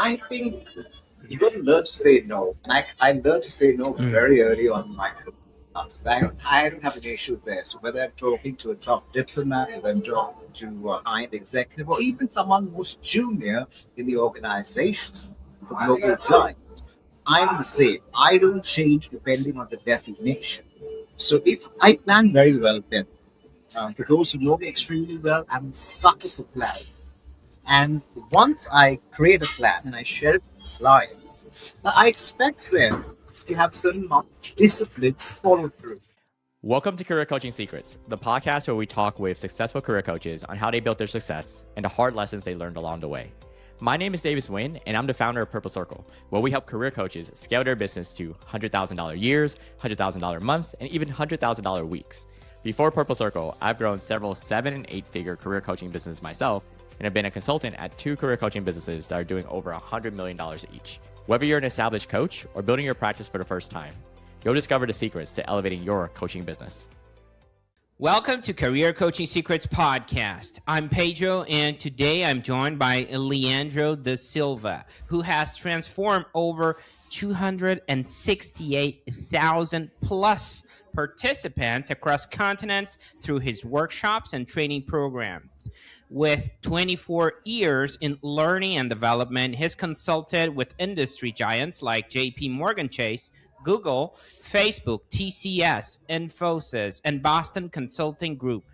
I think you got to learn to say no. And I learned to say no very early on in my career. So I don't have an issue there. So whether I'm talking to a top diplomat, whether I'm talking to a high-end executive, or even someone who's junior in the organization for global client, I'm the same. I don't change depending on the designation. So if I plan very well, then for those who know me extremely well, I'm a sucker for planning. And once I create a plan and I share it with the client, I expect them to have certain amount of discipline to follow through. Welcome to Career Coaching Secrets, the podcast where we talk with successful career coaches on how they built their success and the hard lessons they learned along the way. My name is Davis Nguyen, and I'm the founder of Purple Circle, where we help career coaches scale their business to $100,000 years, $100,000 months, and even $100,000 weeks. Before Purple Circle, I've grown several 7- and 8-figure career coaching businesses myself, and have been a consultant at 2 career coaching businesses that are doing over $100 million each. Whether you're an established coach or building your practice for the first time, you'll discover the secrets to elevating your coaching business. Welcome to Career Coaching Secrets Podcast. I'm Pedro, and today I'm joined by Leandro D, who has transformed over 268,000 plus participants across continents through his workshops and training programs. With 24 years in learning and development, he's consulted with industry giants like JP Morgan Chase, Google, Facebook, TCS, Infosys, and Boston Consulting Group,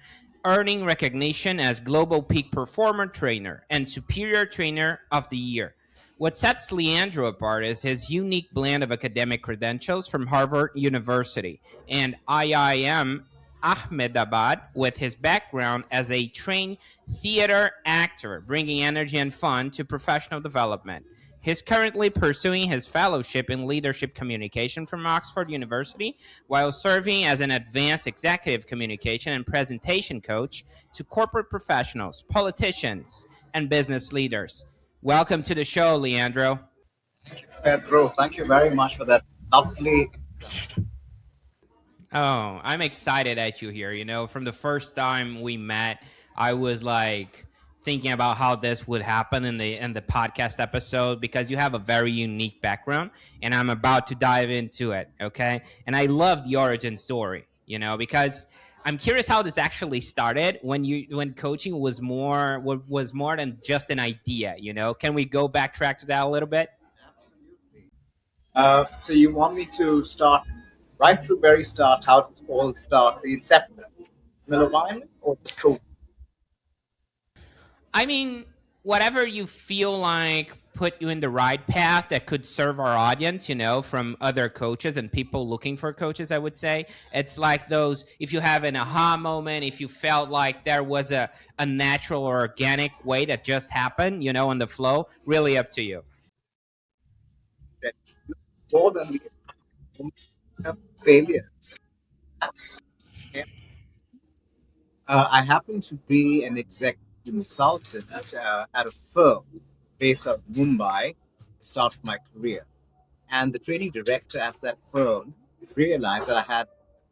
earning recognition as Global Peak Performer Trainer and Superior Trainer of the Year. What sets Leandro apart is his unique blend of academic credentials from Harvard University and IIM Ahmedabad, with his background as a trained theater actor, bringing energy and fun to professional development. He's currently pursuing his fellowship in leadership communication from Oxford University while serving as an advanced executive communication and presentation coach to corporate professionals, politicians, and business leaders. Welcome to the show, Leandro. Pedro, thank you very much for that lovely. Oh, I'm excited at you here. You know, from the first time we met, I was like thinking about how this would happen in the podcast episode because you have a very unique background, and I'm about to dive into it. Okay, and I love the origin story. You know, because I'm curious how this actually started when coaching was more than just an idea. You know, can we go backtrack to that a little bit? Absolutely. So you want me to start right to the very start? How does all start? The inception, Miller Wyman, or just go? I mean, whatever you feel like put you in the right path that could serve our audience, you know, from other coaches and people looking for coaches, I would say. It's like those, if you have an aha moment, if you felt like there was a natural or organic way that just happened, you know, on the flow, really up to you. That more than the failures. That's I happen to be an executive consultant at a firm based out of Mumbai, the start of my career. And the training director at that firm realized that I had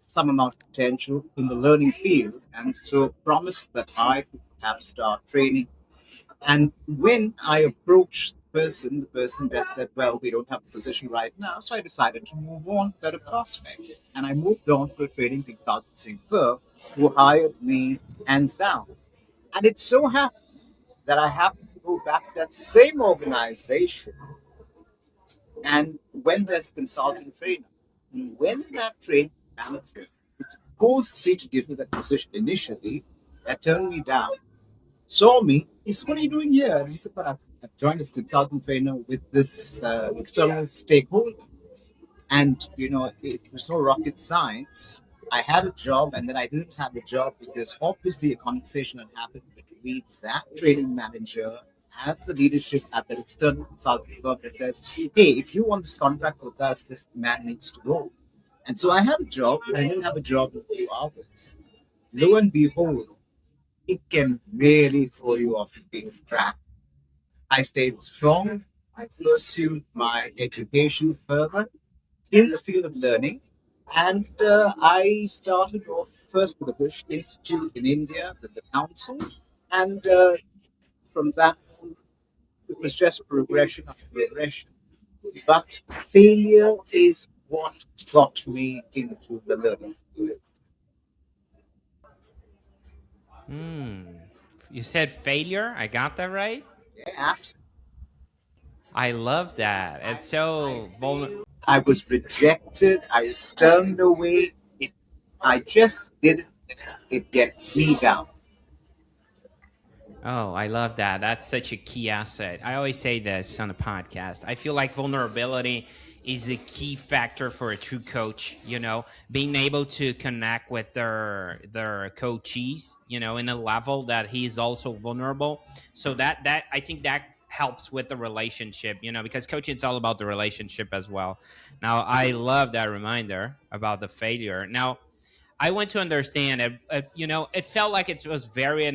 some amount of potential in the learning field, and so promised that I could perhaps start training. And when I approached the person just said, "Well, we don't have a position right now." So I decided to move on to better prospects. And I moved on to a trading consultancy firm who hired me hands down. And it so happened that I happened to go back to that same organization. And when there's a consulting trainer, when that training manager was supposed to give me that position initially, that turned me down, saw me. He said, "What are you doing here?" And he said, "But I've joined as consultant trainer with this external stakeholder." And, it was no rocket science. I had a job and then I didn't have a job because obviously a conversation had happened between that training manager and the leadership at that external consulting firm that says, "Hey, if you want this contract with us, this man needs to go." And so I had a job, but I didn't have a job in a few hours. Lo and behold, it can really throw you off being track. I stayed strong. I pursued my education further in the field of learning. And I started off first with the British Institute in India, with the council. And from that, It was just progression after progression. But failure is what got me into the learning. Hmm. You said failure. I got that right. Yeah, absolutely. I love that. It's so vulnerable. I was rejected. I was turned away. I just didn't let it get me down. Oh, I love that. That's such a key asset. I always say this on the podcast. I feel like vulnerability is a key factor for a true coach, being able to connect with their coachees, in a level that he's also vulnerable. So that I think that helps with the relationship, because coaching is all about the relationship as well. Now, I love that reminder about the failure. Now, I want to understand it. It felt like it was very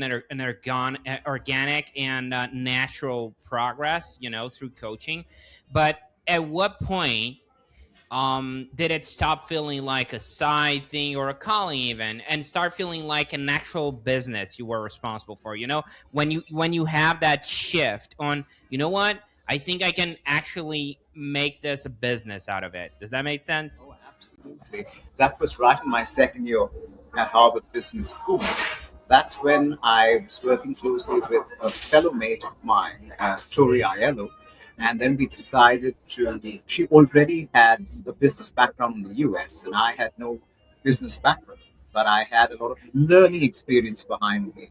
organic and natural progress, through coaching. But at what point did it stop feeling like a side thing or a calling, even, and start feeling like an actual business you were responsible for? When you have that shift on, what, I think I can actually make this a business out of it. Does that make sense? Oh, absolutely. That was right in my second year at Harvard Business School. That's when I was working closely with a fellow mate of mine, Tori Aiello. And then we decided to, she already had a business background in the US, and I had no business background, but I had a lot of learning experience behind me.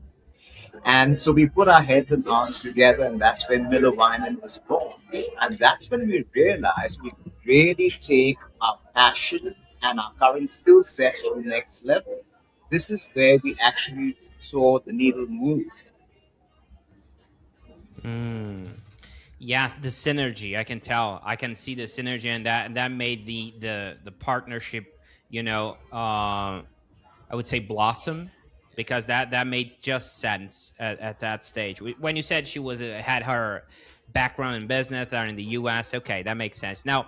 And so we put our heads and arms together, and that's when Miller Wyman was born. And that's when we realized we could really take our passion and our current skill set to the next level. This is where we actually saw the needle move. Mm. Yes, the synergy. I can tell. I can see the synergy, and that made the partnership. I would say blossom, because that made just sense at that stage. When you said she had her background in business or in the U.S., okay, that makes sense. Now,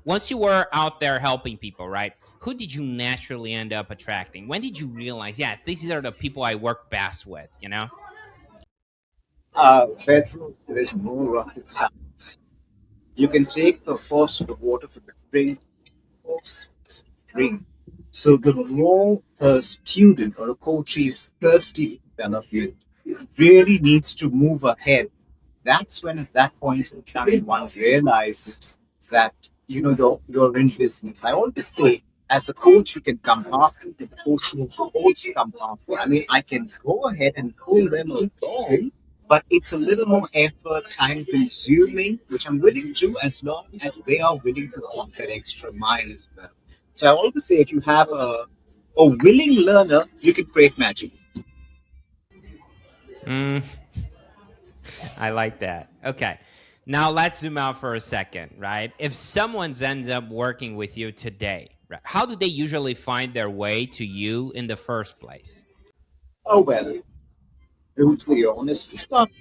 once you were out there helping people, right? Who did you naturally end up attracting? When did you realize, yeah, these are the people I work best with? Pedro, there's no rocket science. You can take the horse to the water for the drink, horse drink. So the more a student or a coach is thirsty for development, really needs to move ahead. That's when at that point in time one realizes that you're in business. I always say, as a coach, you can come after, the coach will also come after. I mean, I can go ahead and pull them along, but it's a little more effort, time consuming, which I'm willing to, as long as they are willing to walk that extra mile as well. So I always say, if you have a willing learner, you can create magic. Mm, I like that. Okay. Now let's zoom out for a second, right? If someone's ends up working with you today, right, how do they usually find their way to you in the first place? Oh well, brutally honest, we start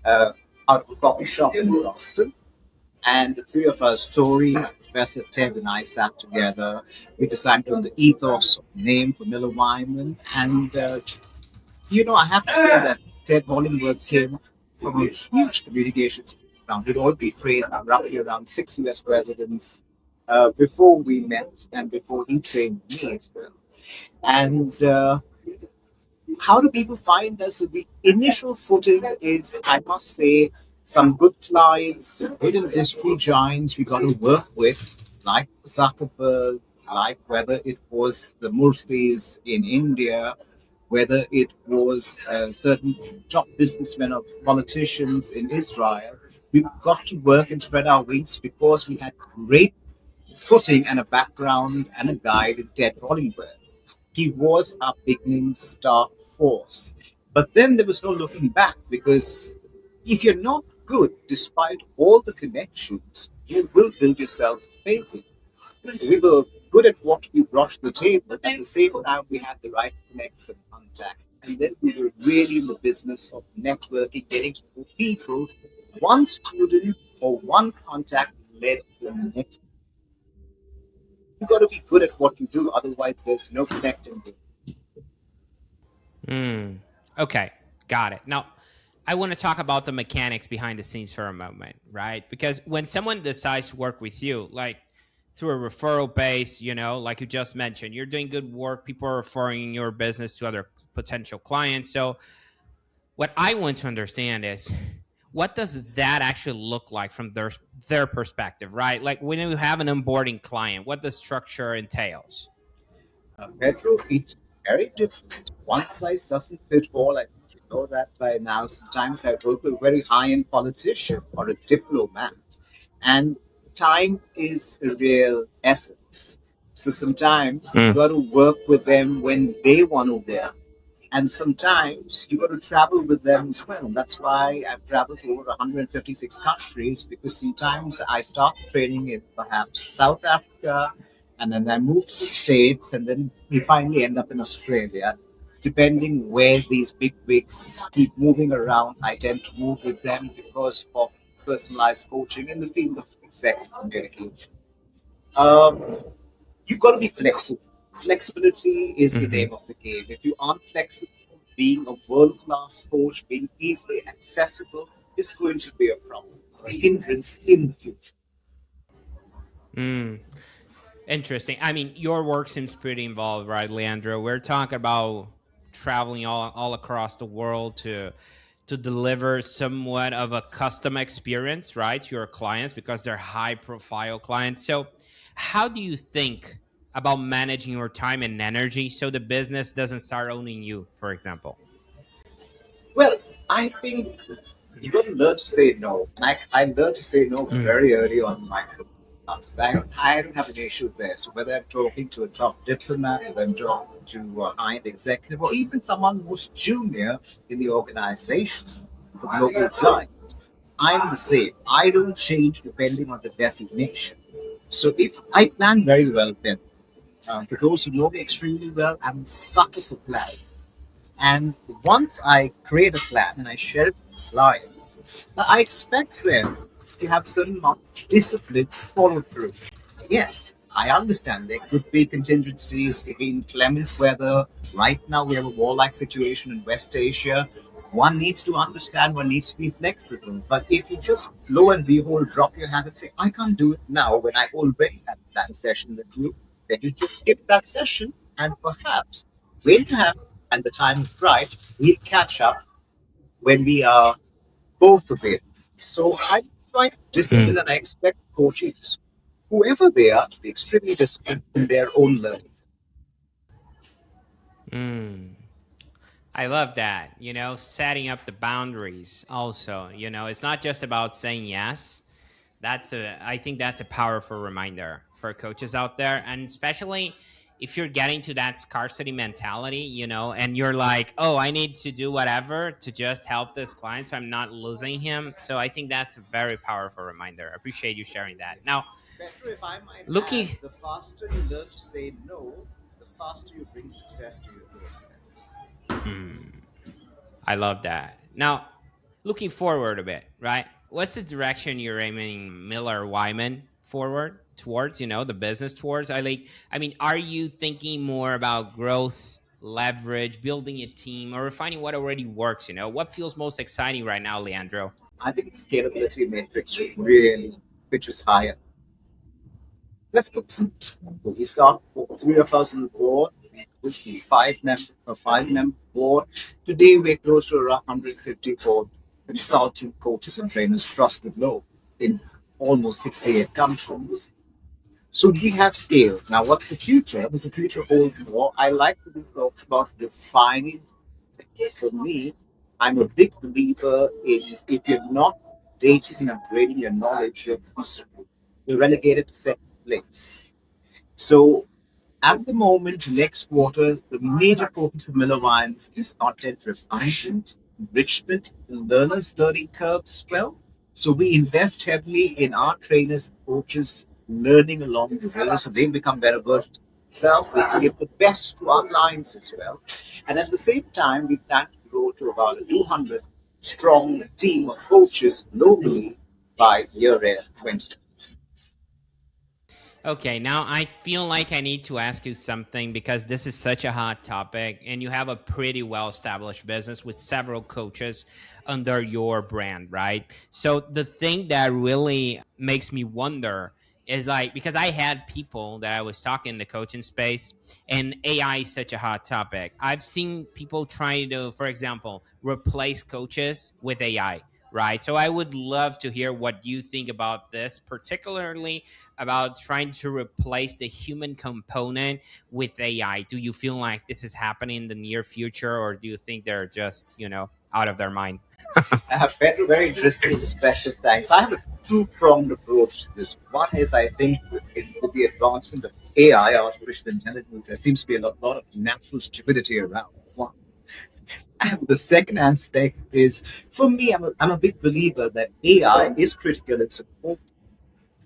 uh, out of a coffee shop in Boston. And the three of us, Tori, Professor Ted, and I sat together. We decided on the ethos of name for Miller Wyman. And, I have to say that Ted Hollingworth came from a huge communications background. He'd already trained roughly around 6 US presidents before we met and before he trained me as well. And how do people find us? So the initial footing is, I must say, some good clients, good industry giants we got to work with, like Zuckerberg, like whether it was the Murthys in India, whether it was certain top businessmen or politicians in Israel. We got to work and spread our wings because we had great footing and a background and a guide in Ted Hollingworth. He was our beginning star force. But then there was no looking back, because if you're not good, despite all the connections, you will build yourself failing. We were good at what we brought to the table, but at the same time, we had the right connects and contacts. And then we were really in the business of networking, getting to know people. One student or one contact led to the next. You got to be good at what you do, otherwise, there's no connecting. Hmm. Okay, got it. Now, I want to talk about the mechanics behind the scenes for a moment, right? Because when someone decides to work with you, like through a referral base, like you just mentioned, you're doing good work, people are referring your business to other potential clients. So what I want to understand is, what does that actually look like from their perspective, right? Like when you have an onboarding client, what the structure entails. Metro, it's very different. One size doesn't fit all. I think you know that by now. Sometimes I work with a very high-end politician or a diplomat, and time is a real essence. So sometimes you Mm. got to work with them when they want to work, and sometimes you got to travel with them as well. That's why I've traveled to over 156 countries, because sometimes I start training in perhaps South Africa, and then I move to the States, and then we finally end up in Australia. Depending where these big wigs keep moving around, I tend to move with them because of personalized coaching in the field of executive communication. Um, you got to be flexible. Flexibility is the Hmm. name of the game. If you aren't flexible, being a world class coach, being easily accessible is going to be a problem, a hindrance in the future. Mm. Interesting. I mean, your work seems pretty involved, right, Leandro? We're talking about traveling all across the world to deliver somewhat of a custom experience, right, to your clients because they're high profile clients. So, how do you think about managing your time and energy so the business doesn't start owning you, for example? Well, I think you got to learn to say no. And I learned to say no Mm. very early on in my career. So I don't have an issue there. So whether I'm talking to a top diplomat, whether I'm talking to a high-end executive, or even someone who's junior in the organization for global client, I'm the same. I don't change depending on the designation. So if I plan very well, then for those who know me extremely well, I'm a sucker for planning. And once I create a plan and I share it with the client, I expect them to have a certain amount of discipline to follow through. Yes, I understand there could be contingencies in clement weather. Right now, we have a war-like situation in West Asia. One needs to understand, one needs to be flexible. But if you just, lo and behold, drop your hand and say, I can't do it now when I already had that session with you, then you just skip that session and perhaps when you have and the time is right, we'll catch up when we are both available. So I'm quite disciplined Mm. and I expect coaches, whoever they are, to be extremely disciplined in their own learning. Mm. I love that. Setting up the boundaries also. It's not just about saying yes. I think that's a powerful reminder for coaches out there. And especially if you're getting to that scarcity mentality, and you're like, oh, I need to do whatever to just help this client so I'm not losing him. So I think that's a very powerful reminder. I appreciate you sharing that. Now, Better, if I might add, looking, the faster you learn to say no, the faster you bring success to your doorstep. mm, I love that. Now, looking forward a bit, right? What's the direction you're aiming Miller Wyman forward towards, the business towards? I mean, are you thinking more about growth, leverage, building a team, or refining what already works? What feels most exciting right now, Leandro? I think the scalability matrix really pitches higher. Let's put some. We start with three of us on the board, with the five member board. Today we're close to around 154 consulting coaches and trainers across the globe in almost 68 countries. So we have scale. Now, what's the future? What does the future hold for? I like to talk about defining. For me, I'm a big believer in if you're not dating and upgrading your knowledge, you're relegated to second place. So at the moment, next quarter, the major focus for Miller Wines is content refinement, enrichment, and learners' learning curve as well. So we invest heavily in our trainers and coaches learning along the way so they become better versions of themselves. They can give the best to our clients as well. And at the same time, we plan to grow to about a 200 strong team of coaches globally by year end 2026. Okay, now I feel like I need to ask you something because this is such a hot topic and you have a pretty well established business with several coaches under your brand, right? So the thing that really makes me wonder is like because I had people that I was talking in the coaching space and AI is such a hot topic. I've seen people try to, for example, replace coaches with AI, right? So I would love to hear what you think about this, particularly about trying to replace the human component with AI. Do you feel like this is happening in the near future, or do you think they're just, out of their mind? I have very interesting perspective. Thanks. I have a two-pronged approach to this. One is I think with the advancement of AI, artificial intelligence, there seems to be a lot of natural stupidity around. One. And the second aspect is, for me, I'm a big believer that AI is critical. It's important,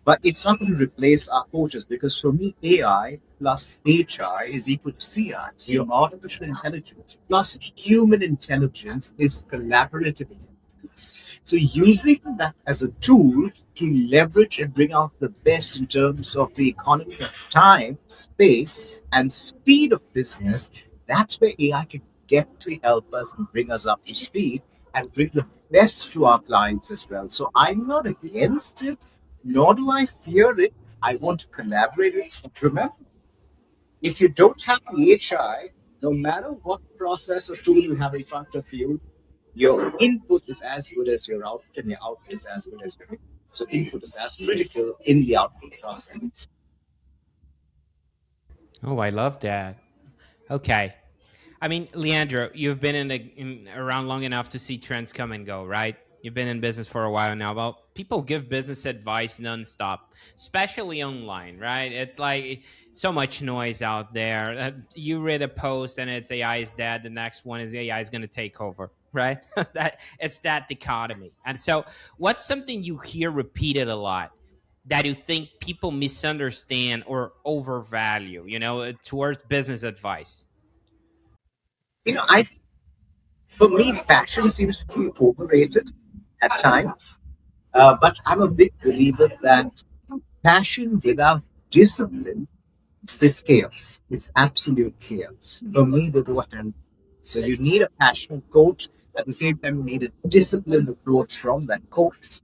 but it's not going to replace our coaches because for me, AI plus HR is equal to CI. So your artificial intelligence plus human intelligence is collaborative intelligence. So using that as a tool to leverage and bring out the best in terms of the economy of time, space, and speed of business, that's where AI can definitely help us and bring us up to speed and bring the best to our clients as well. So I'm not against it, nor do I fear it. I want to collaborate it. Remember, if you don't have the HI, no matter what process or tool you have in front of you, your input is as good as your output, and your output is as good as your input. So input is as critical in the output process. Oh, I love that. Okay. I mean, Leandro, you've been around long enough to see trends come and go, right? You've been in business for a while now. Well, people give business advice nonstop, especially online, right? It's like so much noise out there. You read a post and it's AI is dead. The next one is AI is going to take over, right? That it's that dichotomy. And so, what's something you hear repeated a lot that you think people misunderstand or overvalue, towards business advice? I For me, passion seems to be overrated at times. But I'm a big believer that passion without discipline is chaos. It's absolute chaos. For me, the what and so you need a passionate coach. At the same time, you need a disciplined approach from that coach.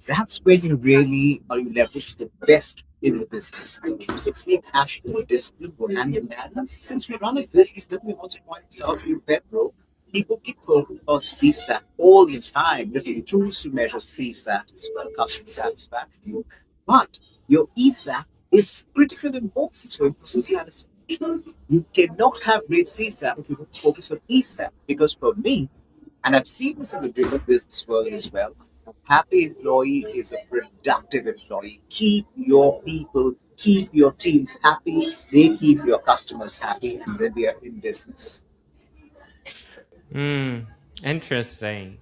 That's where you really or you leverage the best in the business. So being passionate and discipline go hand in hand. Since we run a business, let me also point this out to you, Pedro. People keep talking about CSAT all the time, different tools to measure CSAT as well, customer satisfaction. But your ESAT is critical importance for customer satisfaction. You cannot have great CSAT if you don't focus on ESAT. Because for me, and I've seen this in the bigger business world as well. A happy employee is a productive employee. Keep your people, keep your teams happy. They keep your customers happy, and then they are in business. Hmm. Interesting.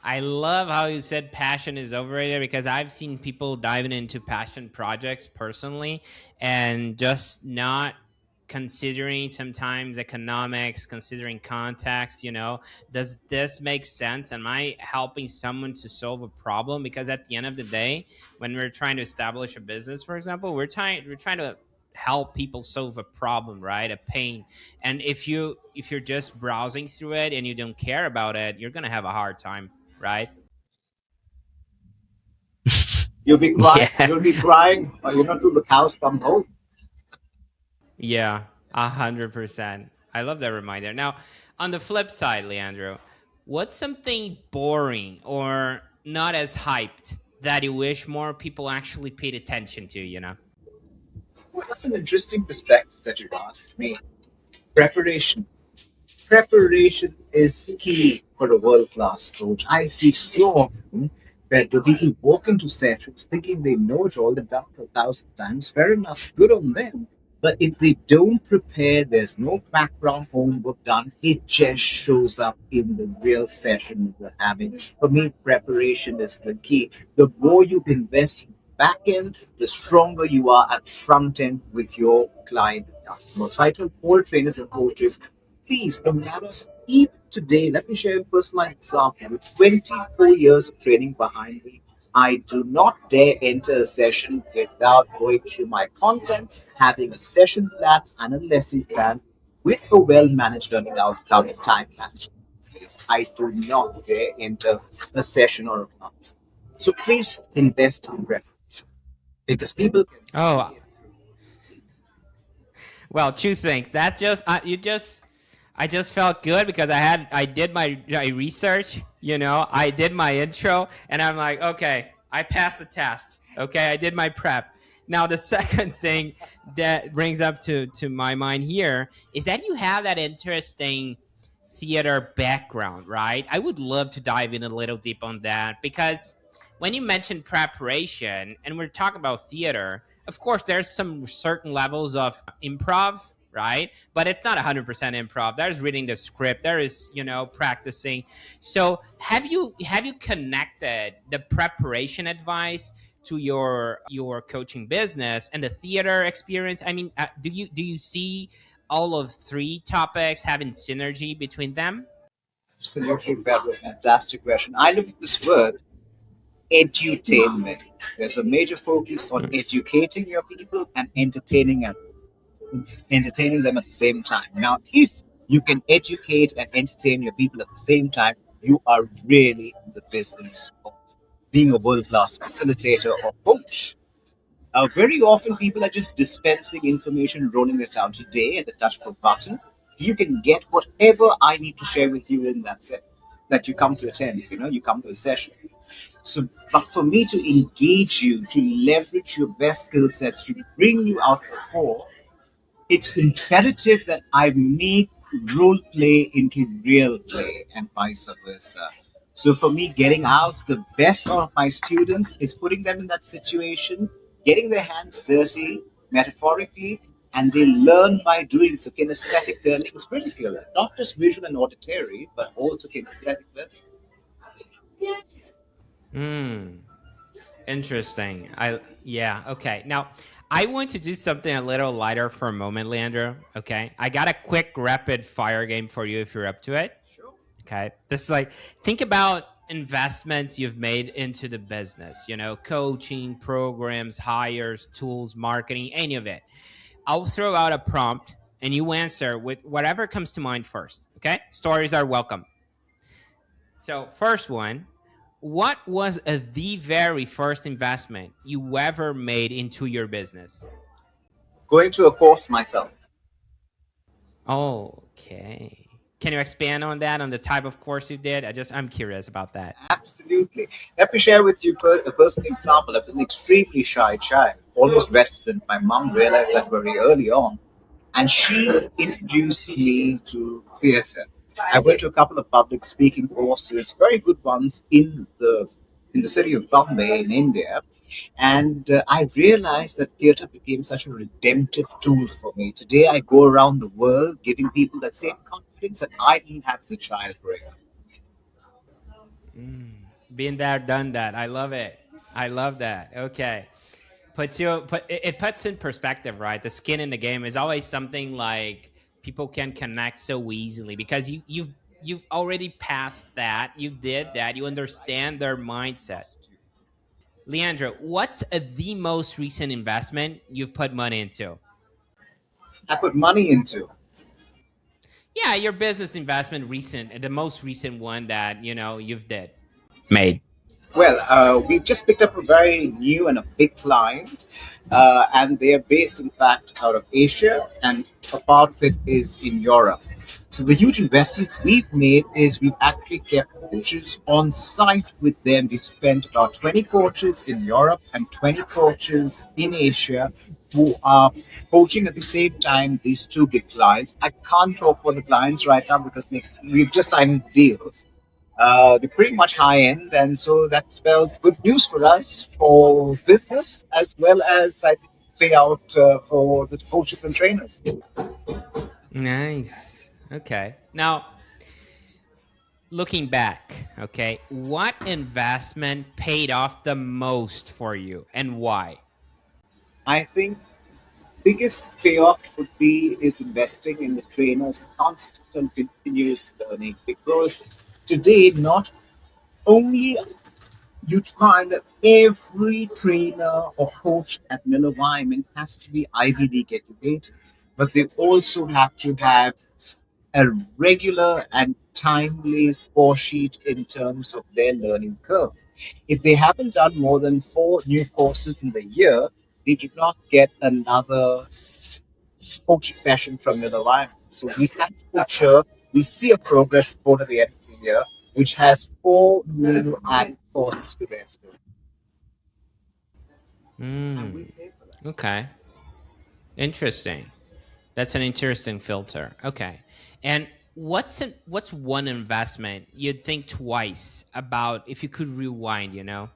I love how you said passion is overrated because I've seen people diving into passion projects personally and just not considering sometimes economics, considering context, does this make sense? Am I helping someone to solve a problem? Because at the end of the day, when we're trying to establish a business, for example, we're trying to help people solve a problem, right? A pain. And if you're just browsing through it and you don't care about it, you're gonna have a hard time, right? Yeah. You'll be crying, till the cows come home. Yeah, 100%. I love that reminder. Now, on the flip side, Leandro, what's something boring or not as hyped that you wish more people actually paid attention to? Well, that's an interesting perspective that you've asked me. Preparation. Preparation is key for a world class coach. I see so often that the people walk into sessions thinking they know it all, they've done it 1,000 times. Fair enough, good on them. But if they don't prepare, there's no background homework done, it just shows up in the real session we're having. For me, preparation is the key. The more you invest in back end, the stronger you are at front end with your client customers. So I tell all trainers and coaches, please, no matter even today, let me share a personalized example with 24 years of training behind me. I do not dare enter a session without going through my content, having a session plan and a lesson plan with a well managed learning outcome time management. Because I do not dare enter a session or a class. So please invest in reference because people can Oh, see it. well, two things. That just I just felt good because I did my research. I did my intro, and I'm like, okay, I passed the test. Okay, I did my prep. Now the second thing that brings up to my mind here is that you have that interesting theater background, right? I would love to dive in a little deep on that because when you mention preparation and we're talking about theater, of course, there's some certain levels of improv, right? But it's not 100% improv. There's reading the script. There is, practicing. So have you connected the preparation advice to your coaching business and the theater experience? I mean, do you see all of three topics having synergy between them? Absolutely, Pedro. Fantastic question. I look at this word edutainment. There's a major focus on educating your people and entertaining them at the same time. Now, if you can educate and entertain your people at the same time, you are really in the business of being a world class facilitator or coach. Very often, people are just dispensing information, rolling it out today at the touch of a button. You can get whatever I need to share with you in that set that you come to attend. You come to a session. So, but for me to engage you, to leverage your best skill sets, to bring you out before, it's imperative that I make role play into real play and vice versa. So for me, getting out the best out of my students is putting them in that situation, getting their hands dirty, metaphorically, and they learn by doing so. Kinesthetic learning is critical, not just visual and auditory, but also kinesthetic learning. Hmm. Interesting. Yeah, okay. Now, I want to do something a little lighter for a moment, Leandro. Okay. I got a quick rapid fire game for you if you're up to it. Okay. This like think about investments you've made into the business, coaching, programs, hires, tools, marketing, any of it. I'll throw out a prompt and you answer with whatever comes to mind first. Okay. Stories are welcome. So, first one, what was the very first investment you ever made into your business? Going to a course myself. Okay. Can you expand on that, on the type of course you did? I'm curious about that. Absolutely. Let me share with you a personal example. I was an extremely shy child, almost reticent. My mom realized that very early on, and she introduced me to theatre. I went to a couple of public speaking courses, very good ones in the city of Bombay in India, and I realized that theatre became such a redemptive tool for me. Today, I go around the world giving people that same confidence that I didn't have as a child growing up. Been there, done that. I love it. I love that. Okay. It puts in perspective, right? The skin in the game is always something like people can connect so easily because you've already passed that. You did that. You understand their mindset. Leandro, what's the most recent investment you've put money into? I put money into. Yeah, your business investment recent, the most recent one that you've did made. Well, we've just picked up a very new and a big client, and they are based, in fact, out of Asia, and a part of it is in Europe. So the huge investment we've made is we've actually kept coaches on site with them. We've spent about 20 coaches in Europe and 20 coaches in Asia who are coaching at the same time these two big clients. I can't talk about the clients right now because we've just signed deals. They're pretty much high end, and so that spells good news for us for business as well as I think payout for the coaches and trainers. Nice. Okay. Now, looking back, okay, what investment paid off the most for you and why? I think biggest payoff would be is investing in the trainer's constant and continuous learning because today not only you'd find that every trainer or coach at Miller Wyman has to be Ivy League educated, but they also have to have a regular and timely score sheet in terms of their learning curve. If they haven't done more than four new courses in the year, they do not get another coaching session from Miller Wyman. So we have to make sure we see a progress report at the end of the year, which has four new added courses to their skill. And we Mm, pay for that. okay. Interesting. That's an interesting filter. Okay. And what's one investment you'd think twice about if you could rewind, you know?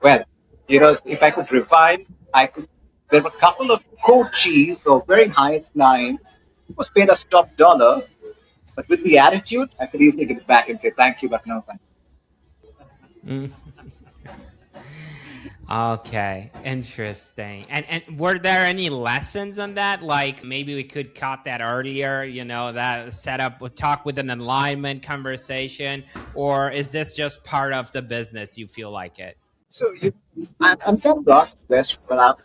Well, if I could revive, I could. There were a couple of coaches or very high clients who was paid us top dollar, but with the attitude, I could easily get back and say thank you, but no thank Mm. Okay, interesting. And were there any lessons on that? Like maybe we could caught that earlier, you know, that set up talk with an alignment conversation, or is this just part of the business you feel like it? so I'm trying to ask the question, but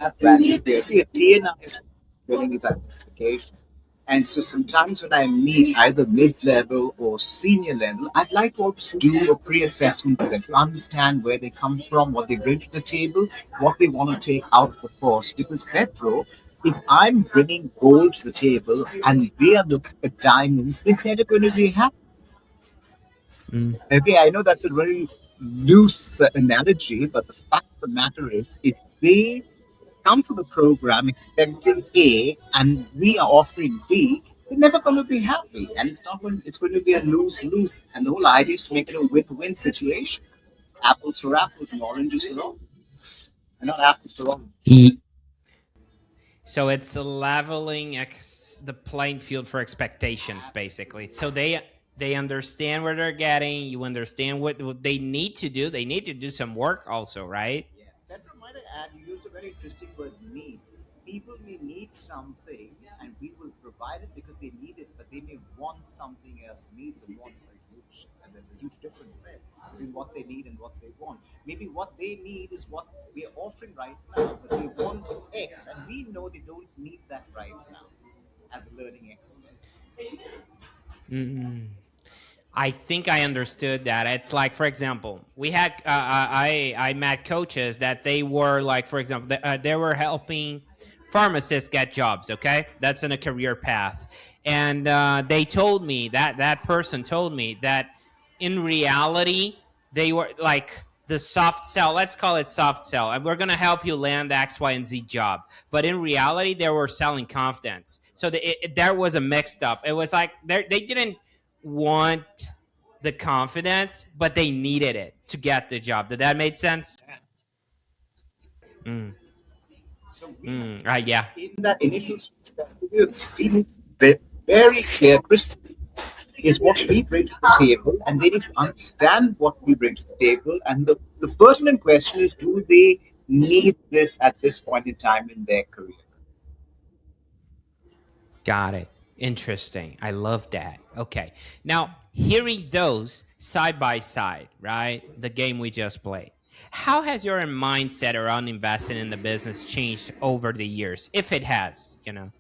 I'm planning to see a TNI is winning its identification. And so sometimes when I meet either mid-level or senior level, I'd like to also do a pre-assessment with them to understand where they come from, what they bring to the table, what they want to take out of the course. Because Petro, if I'm bringing gold to the table and they are looking at diamonds, they're never going to be happy. Mm. Okay, I know that's a very loose analogy, but the fact of the matter is, if they come to the program expecting A and we are offering B, they're never going to be happy, and it's not going. It's going to be a lose-lose. And the whole idea is to make it a win-win situation: apples for apples and oranges for oranges, and not apples to oranges. So it's leveling the playing field for expectations, basically. So they understand where they're getting. You understand what they need to do. They need to do some work, also, right? Yes, that might add. You used a very interesting word, need. People may need something, and we will provide it because they need it, but they may want something else. Needs and wants are huge, and there's a huge difference there between what they need and what they want. Maybe what they need is what we are offering right now, but they want X, and we know they don't need that right now as a learning expert. Mm. I think I understood that. It's like, for example, we had I met coaches that they were like, for example, they were helping pharmacists get jobs. Okay, that's in a career path, and they told me that person told me that in reality they were like the soft sell. Let's call it soft sell, and we're gonna help you land the X, Y, and Z job. But in reality, they were selling confidence. So there was a mixed up. It was like they didn't want the confidence, but they needed it to get the job. Did that make sense? Mm. So we have Mm. Yeah. in that initial step, we're feeling very clear, crystal is what we bring to the table, and they need to understand what we bring to the table. And the pertinent question is, do they need this at this point in time in their career? Got it. Interesting. I love that. Okay. Now, hearing those side by side, right? The game we just played. How has your mindset around investing in the business changed over the years? If it has, you know.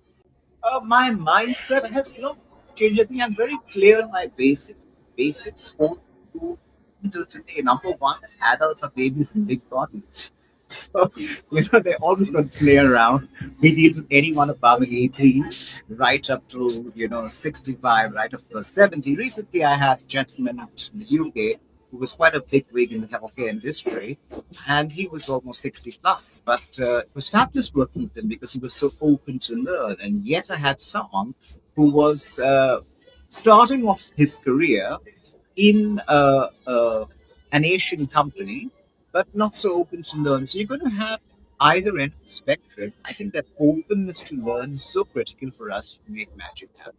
My mindset has not changed. I think I'm very clear on my basics. Basics hold to until today. Number one is adults are babies in big bodies. So, they're always going to play around. We deal with anyone above 18, right up to, 65, right up to 70. Recently, I had a gentleman in the UK who was quite a big wig in the healthcare industry, and he was almost 60 plus. But it was fabulous working with him because he was so open to learn. And yet, I had someone who was starting off his career in an Asian company, but not so open to learn. So you're going to have either end of the spectrum. I think that openness to learn is so critical for us to make magic happen.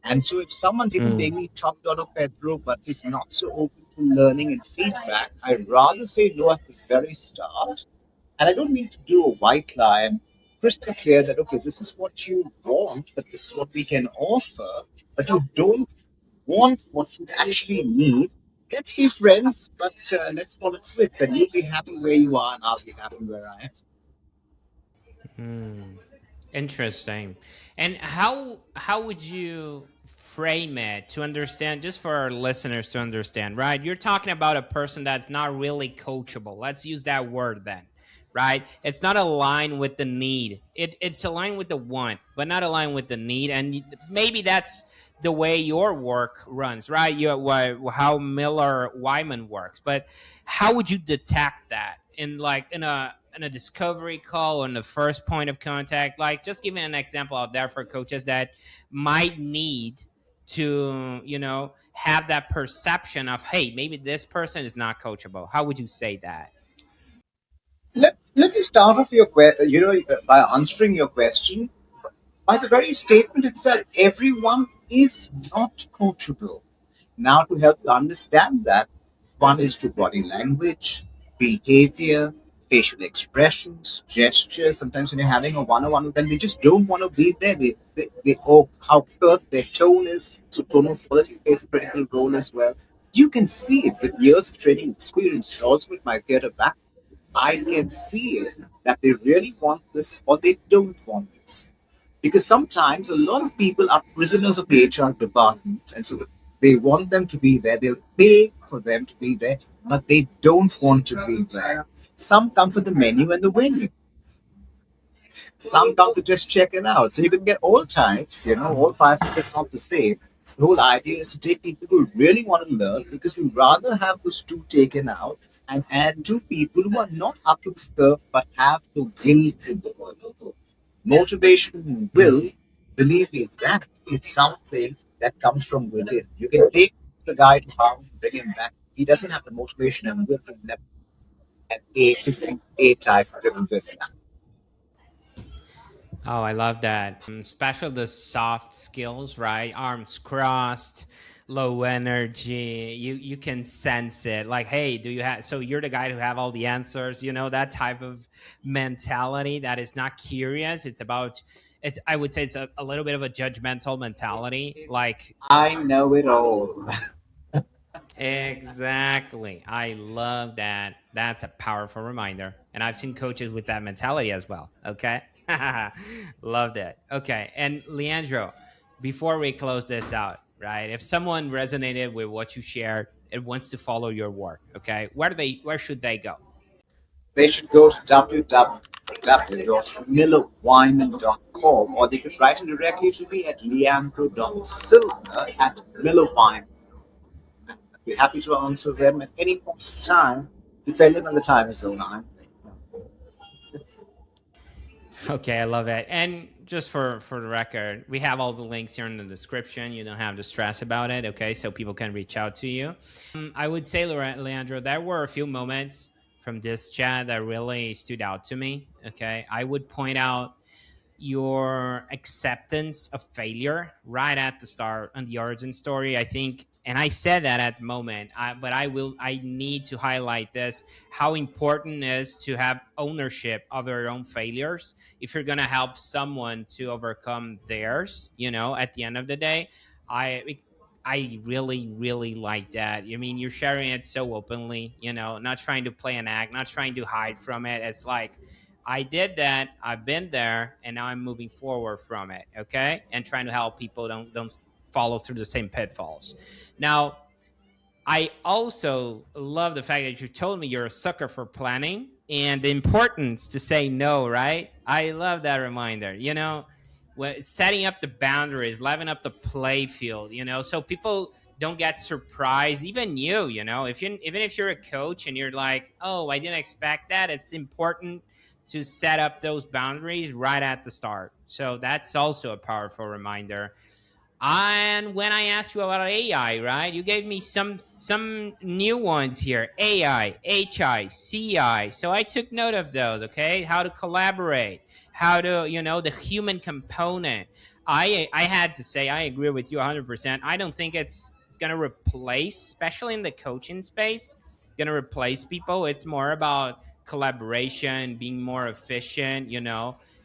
And so if someone's even Mm. paying me top dollar Pedro, but is not so open to learning and feedback, I'd rather say no at the very start. And I don't mean to do a white lie. I'm crystal clear that, okay, this is what you want, but this is what we can offer, but you don't want what you actually need. Let's be friends, but let's call it quits. And you'll be happy where you are, and I'll be happy where I am. Hmm. Interesting. And how would you frame it to understand, just for our listeners to understand, right? You're talking about a person that's not really coachable. Let's use that word then, right? It's not aligned with the need. It's aligned with the want, but not aligned with the need. And maybe that's the way your work runs, right? How Miller Wyman works. But how would you detect that in a discovery call on the first point of contact? Like, just giving an example out there for coaches that might need to, have that perception of, hey, maybe this person is not coachable. How would you say that? Let me start off your by answering your question. By the very statement itself, everyone is not coachable. Now, to help you understand that, one is through body language, behavior, facial expressions, gestures. Sometimes when you're having a one-on-one with them, they just don't want to be there. Oh, how curt their tone is. So tonal quality plays a critical role as well. You can see it with years of training experience, also with my theater background. I can see it that they really want this or they don't want this. Because sometimes a lot of people are prisoners of the HR department, and so they want them to be there. They'll pay for them to be there, but they don't want to be there. Some come for the menu and the venue. Some come to just check it out. So you can get all types, all five is not the same. The whole idea is to take people who really want to learn because you rather have those two taken out and add two people who are not up to the curve but have the will to learn. Motivation and will, believe me, that is something that comes from within. You can take the guy to harm, bring him back. He doesn't have the motivation and will from them at A type driven personality. Oh, I love that. Especially the soft skills, right? Arms crossed, low energy. You can sense it. Like, hey, do you have? So you're the guy who have all the answers. That type of mentality that is not curious. It's about. It's. I would say it's a little bit of a judgmental mentality. Like, I know it all. exactly. I love that. That's a powerful reminder. And I've seen coaches with that mentality as well. Okay. Loved it. Okay. And Leandro, before we close this out, right? If someone resonated with what you shared and wants to follow your work, okay, where should they go? They should go to www.millerwine.com or they could write it directly to me at leandro.sylva at millerwine. I'd be happy to answer them at any point in time, depending on the time zone I'm in. Okay, I love it. And just for the record, we have all the links here in the description. You don't have to stress about it, okay? So people can reach out to you. I would say, Leandro, there were a few moments from this chat that really stood out to me. Okay, I would point out your acceptance of failure right at the start on the origin story. I think, and I said that at the moment, but I need to highlight this, how important it is to have ownership of your own failures if you're going to help someone to overcome theirs, at the end of the day. I really, really like that. I mean, you're sharing it so openly, not trying to play an act, not trying to hide from it. It's like, I did that. I've been there, and now I'm moving forward from it. Okay, and trying to help people don't follow through the same pitfalls. Now, I also love the fact that you told me you're a sucker for planning and the importance to say no, right? I love that reminder. Setting up the boundaries, leveling up the play field, so people don't get surprised. Even even if you're a coach and you're like, oh, I didn't expect that, it's important to set up those boundaries right at the start. So that's also a powerful reminder. And when I asked you about AI, right, you gave me some new ones here: AI, HI, CI. So I took note of those. Okay, how to collaborate, how to the human component. I had to say I agree with you 100%. I don't think it's gonna replace, especially in the coaching space, gonna replace people. It's more about collaboration, being more efficient.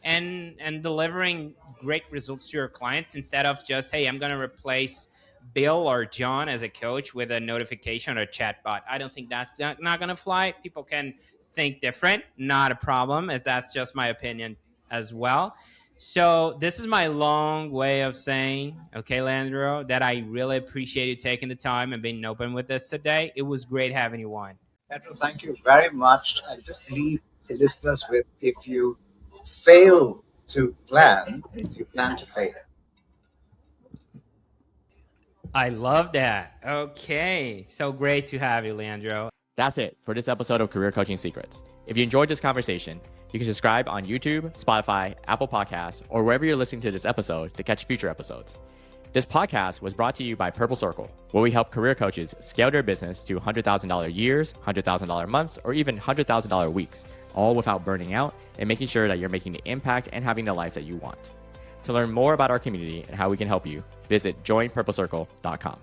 And delivering great results to your clients instead of just, hey, I'm going to replace Bill or John as a coach with a notification or a chat bot. I don't think that's not going to fly. People can think different, not a problem. If that's just my opinion as well. So this is my long way of saying, okay, Leandro, that I really appreciate you taking the time and being open with us today. It was great having you on. Pedro, thank you very much. I just leave the listeners with, if you fail to plan, you plan to fail. I love that. Okay. So great to have you, Leandro. That's it for this episode of Career Coaching Secrets. If you enjoyed this conversation, you can subscribe on YouTube, Spotify, Apple Podcasts, or wherever you're listening to this episode to catch future episodes. This podcast was brought to you by Purple Circle, where we help career coaches scale their business to $100,000 years, $100,000 months, or even $100,000 weeks, all without burning out and making sure that you're making the impact and having the life that you want. To learn more about our community and how we can help you, visit joinpurplecircle.com.